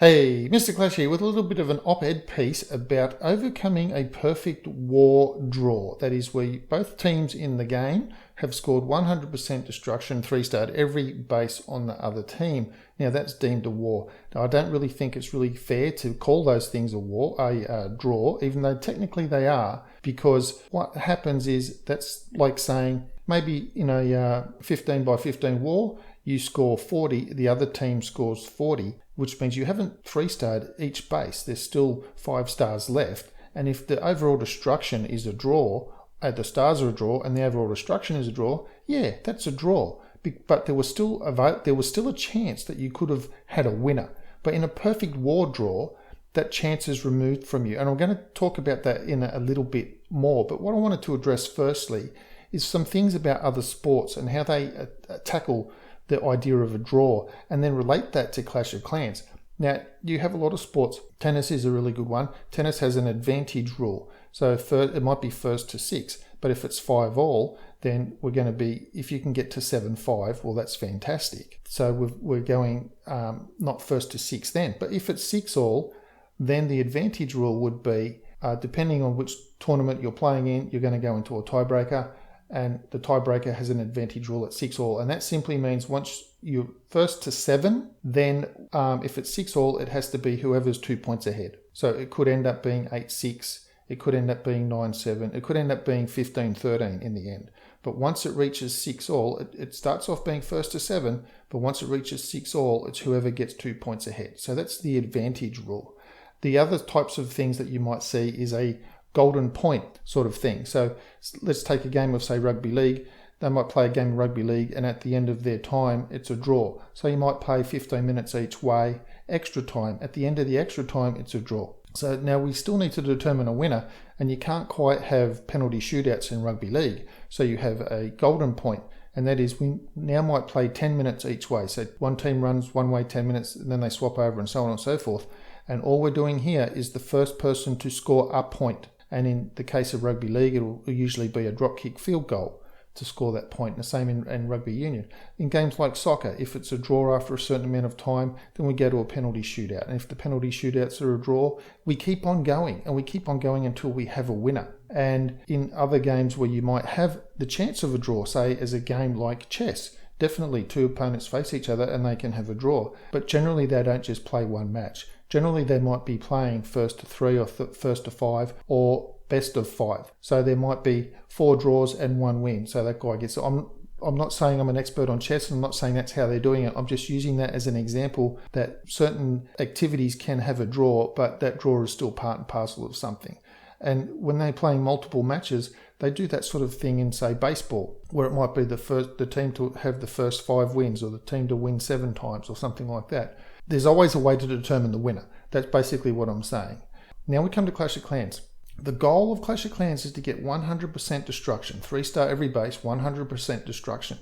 Hey, Mr. Clash here with a little bit of an op-ed piece about overcoming a perfect war draw. That is where both teams in the game have scored 100% destruction, 3-starred every base on the other team. Now that's deemed a war. Now I don't really think it's really fair to call those things a draw, even though technically they are, because what happens is that's like saying maybe in a 15 by 15 war, you score 40, the other team scores 40, which means you haven't 3-starred each base. There's still 5 stars left. And if the overall destruction is a draw, the stars are a draw, and the overall destruction is a draw, yeah, that's a draw. But there was still a chance that you could have had a winner. But in a perfect war draw, that chance is removed from you. And I'm going to talk about that in a little bit more. But what I wanted to address firstly is some things about other sports and how they tackle the idea of a draw, and then relate that to Clash of Clans. Now, you have a lot of sports. Tennis is a really good one. Tennis has an advantage rule. So it might be first to 6, but if it's 5-all, then we're going to be, if you can get to 7-5, well, that's fantastic. So we're going not first to 6 then. But if it's 6-all, then the advantage rule would be, depending on which tournament you're playing in, you're going to go into a tiebreaker. And the tiebreaker has an advantage rule at 6-all. And that simply means once you're first to 7, then if it's 6-all, it has to be whoever's 2 points ahead. So it could end up being 8-6. It could end up being 9-7. It could end up being 15-13 in the end. But once it reaches 6-all, it starts off being first to 7. But once it reaches 6-all, it's whoever gets 2 points ahead. So that's the advantage rule. The other types of things that you might see is a golden point sort of thing. So let's take a game of, say, rugby league. They might play a game of rugby league, and at the end of their time, it's a draw. So you might play 15 minutes each way, extra time. At the end of the extra time, it's a draw. So now we still need to determine a winner, and you can't quite have penalty shootouts in rugby league. So you have a golden point, and that is we now might play 10 minutes each way. So one team runs one way 10 minutes, and then they swap over and so on and so forth. And all we're doing here is the first person to score a point. And in the case of rugby league, it will usually be a drop kick field goal to score that point. And the same in rugby union. In games like soccer, if it's a draw after a certain amount of time, then we go to a penalty shootout. And if the penalty shootouts are a draw, we keep on going. And we keep on going until we have a winner. And in other games where you might have the chance of a draw, say as a game like chess, definitely 2 opponents face each other and they can have a draw. But generally they don't just play one match. Generally, they might be playing first to 3 or first to 5 or best of 5. So there might be 4 draws and 1 win. So that guy gets... I'm not saying I'm an expert on chess. I'm not saying that's how they're doing it. I'm just using that as an example that certain activities can have a draw, but that draw is still part and parcel of something. And when they're playing multiple matches, they do that sort of thing in, say, baseball, where it might be the team to have the first 5 wins or the team to win 7 times or something like that. There's always a way to determine the winner. That's basically what I'm saying. Now we come to Clash of Clans. The goal of Clash of Clans is to get 100% destruction. 3-star every base, 100% destruction.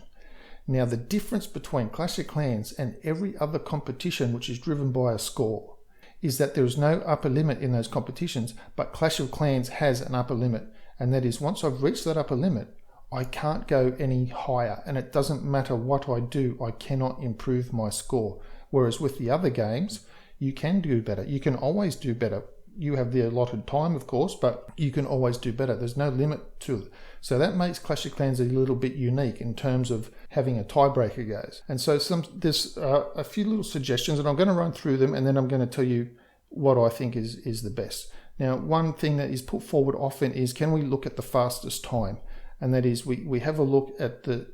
Now the difference between Clash of Clans and every other competition which is driven by a score is that there is no upper limit in those competitions, but Clash of Clans has an upper limit. And that is once I've reached that upper limit, I can't go any higher. And it doesn't matter what I do, I cannot improve my score. Whereas with the other games, you can do better. You can always do better. You have the allotted time, of course, but you can always do better. There's no limit to it. So that makes Clash of Clans a little bit unique in terms of having a tiebreaker goes. And so there's a few little suggestions, and I'm going to run through them, and then I'm going to tell you what I think is the best. Now, one thing that is put forward often is, can we look at the fastest time? And that is we have a look at the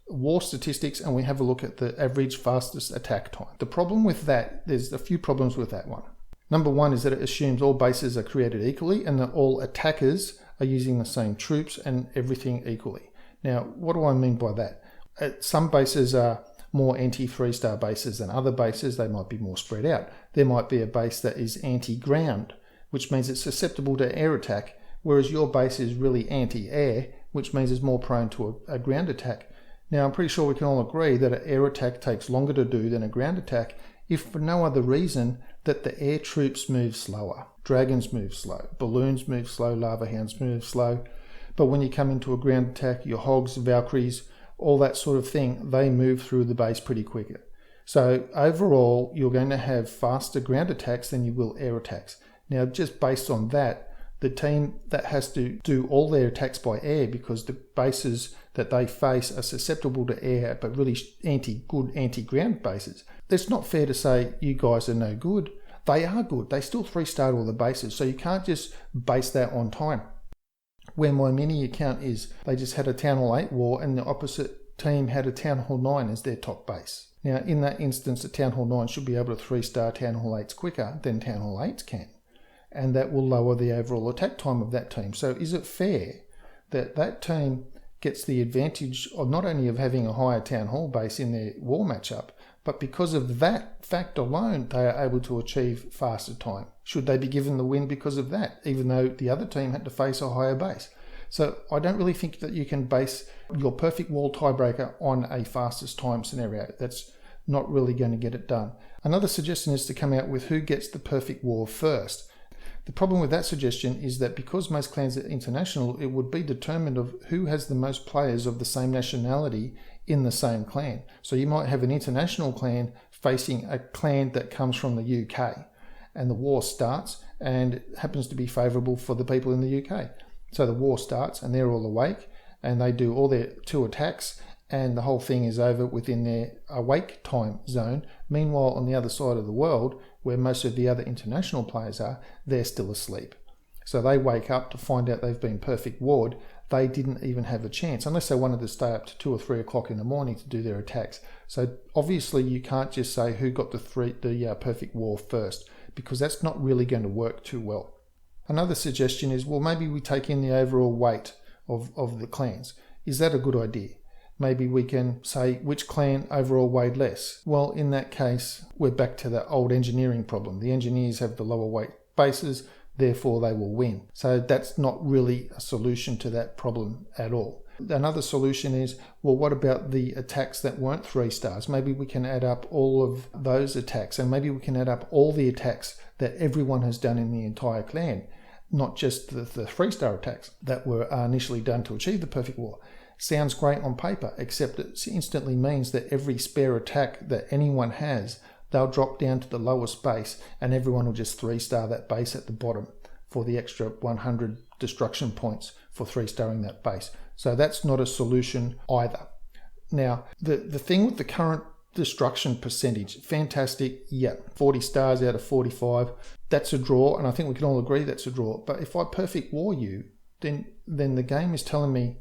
war statistics, and we have a look at the average fastest attack time. The problem with that, there's a few problems with that one. Number one is that it assumes all bases are created equally and that all attackers are using the same troops and everything equally. Now, what do I mean by that? Some bases are more anti-3-star bases than other bases. They might be more spread out. There might be a base that is anti-ground, which means it's susceptible to air attack, whereas your base is really anti-air, which means it's more prone to a ground attack. Now, I'm pretty sure we can all agree that an air attack takes longer to do than a ground attack, if for no other reason that the air troops move slower. Dragons move slow, balloons move slow, lava hounds move slow. But when you come into a ground attack, your hogs, Valkyries, all that sort of thing, they move through the base pretty quicker. So overall, you're going to have faster ground attacks than you will air attacks. Now, just based on that, the team that has to do all their attacks by air, because the bases that they face are susceptible to air, but really anti-ground bases. It's not fair to say you guys are no good. They are good. They still 3-starred all the bases, so you can't just base that on time. Where my mini account is, they just had a Town Hall 8 war and the opposite team had a Town Hall 9 as their top base. Now, in that instance, a Town Hall 9 should be able to 3-star Town Hall 8s quicker than Town Hall 8s can. And that will lower the overall attack time of that team. So is it fair that that team gets the advantage of not only of having a higher Town Hall base in their war matchup, but because of that fact alone, they are able to achieve faster time? Should they be given the win because of that, even though the other team had to face a higher base? So I don't really think that you can base your perfect wall tiebreaker on a fastest time scenario. That's not really going to get it done. Another suggestion is to come out with who gets the perfect war first. The problem with that suggestion is that because most clans are international, it would be determined of who has the most players of the same nationality in the same clan. So you might have an international clan facing a clan that comes from the UK, and the war starts and it happens to be favourable for the people in the UK. So the war starts and they're all awake and they do all their 2 attacks and the whole thing is over within their awake time zone. Meanwhile, on the other side of the world, where most of the other international players are, they're still asleep. So they wake up to find out they've been perfect warred. They didn't even have a chance, unless they wanted to stay up to 2 or 3 o'clock in the morning to do their attacks. So obviously you can't just say who got the perfect war first, because that's not really going to work too well. Another suggestion is, well, maybe we take in the overall weight of the clans. Is that a good idea? Maybe we can say which clan overall weighed less. Well, in that case, we're back to that old engineering problem. The engineers have the lower weight bases, therefore they will win. So that's not really a solution to that problem at all. Another solution is, well, what about the attacks that weren't 3 stars? Maybe we can add up all of those attacks, and maybe we can add up all the attacks that everyone has done in the entire clan, not just the 3-star attacks that were initially done to achieve the perfect war. Sounds great on paper, except it instantly means that every spare attack that anyone has, they'll drop down to the lowest base and everyone will just 3-star that base at the bottom for the extra 100 destruction points for 3-starring that base. So that's not a solution either. Now, the thing with the current destruction percentage, fantastic, yeah, 40 stars out of 45, that's a draw, and I think we can all agree that's a draw. But if I perfect war you, then the game is telling me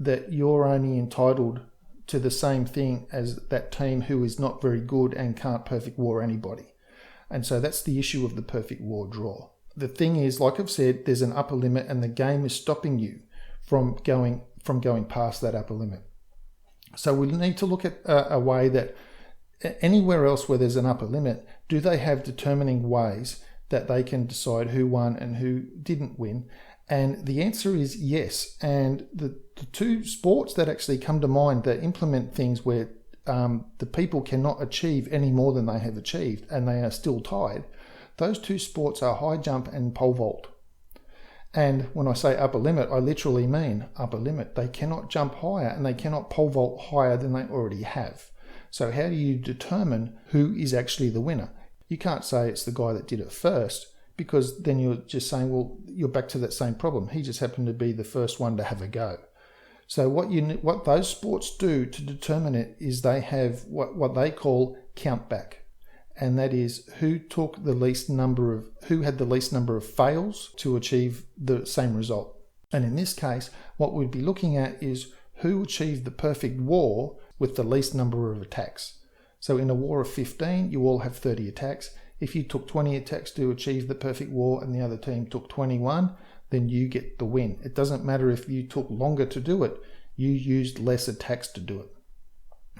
that you're only entitled to the same thing as that team who is not very good and can't perfect war anybody. And so that's the issue of the perfect war draw. The thing is, like I've said, there's an upper limit and the game is stopping you from going past that upper limit. So we need to look at a way that anywhere else where there's an upper limit, do they have determining ways that they can decide who won and who didn't win? And the answer is yes. And the 2 sports that actually come to mind that implement things where the people cannot achieve any more than they have achieved and they are still tied, those 2 sports are high jump and pole vault. And when I say upper limit, I literally mean upper limit. They cannot jump higher and they cannot pole vault higher than they already have. So how do you determine who is actually the winner? You can't say it's the guy that did it first, because then you're just saying, well, you're back to that same problem. He just happened to be the first one to have a go. So what those sports do to determine it is they have what they call count back. And that is who had the least number of fails to achieve the same result. And in this case, what we'd be looking at is who achieved the perfect war with the least number of attacks. So in a war of 15, you all have 30 attacks. If you took 20 attacks to achieve the perfect war and the other team took 21, then you get the win. It doesn't matter if you took longer to do it, you used less attacks to do it.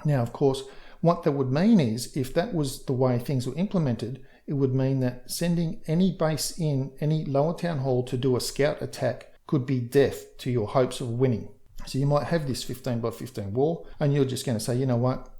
Now, of course, what that would mean is, if that was the way things were implemented, it would mean that sending any base in any lower town hall to do a scout attack could be death to your hopes of winning. So you might have this 15 by 15 wall, and you're just going to say, you know what,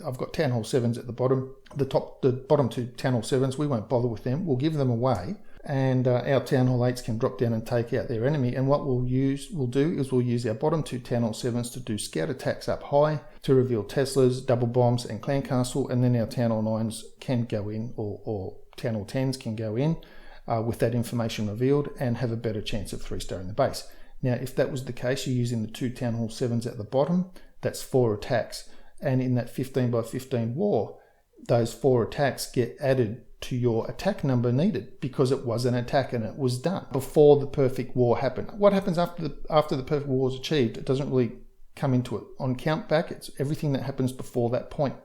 I've got Town Hall 7s at the bottom. The bottom 2 Town Hall 7s, we won't bother with them. We'll give them away. and our Town Hall 8s can drop down and take out their enemy. And what we'll do is our bottom 2 Town Hall 7s to do scout attacks up high to reveal Teslas, double bombs, and clan castle, and then our Town Hall 9s can go in, or Town Hall 10s can go in with that information revealed and have a better chance of 3-starring the base. Now, if that was the case, you're using the 2 Town Hall 7s at the bottom, that's 4 attacks. And in that 15 by 15 war, those 4 attacks get added to your attack number needed because it was an attack and it was done before the perfect war happened. What happens after the perfect war is achieved? It doesn't really come into it. On count back, it's everything that happens before that point.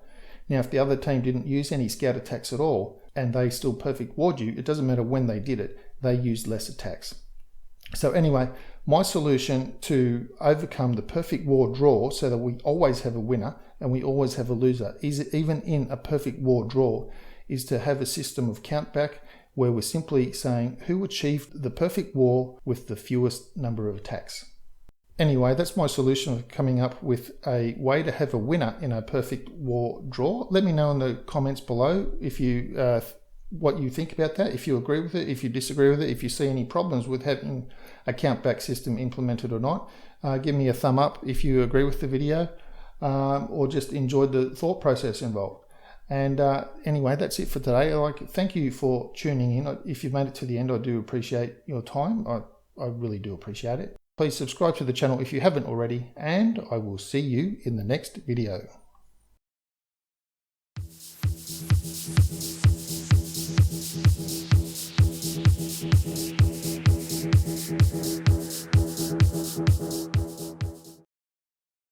Now, if the other team didn't use any scout attacks at all and they still perfect warred you, it doesn't matter when they did it, they used less attacks. So anyway, my solution to overcome the perfect war draw so that we always have a winner and we always have a loser, is even in a perfect war draw, is to have a system of countback where we're simply saying who achieved the perfect war with the fewest number of attacks. Anyway, that's my solution of coming up with a way to have a winner in a perfect war draw. Let me know in the comments below if you what you think about that, if you agree with it, if you disagree with it, if you see any problems with having a countback system implemented or not. Give me a thumb up if you agree with the video or just enjoyed the thought process involved. And anyway, that's it for today. Thank you for tuning in. If you've made it to the end, I do appreciate your time. I really do appreciate it. Please subscribe to the channel if you haven't already, and I will see you in the next video.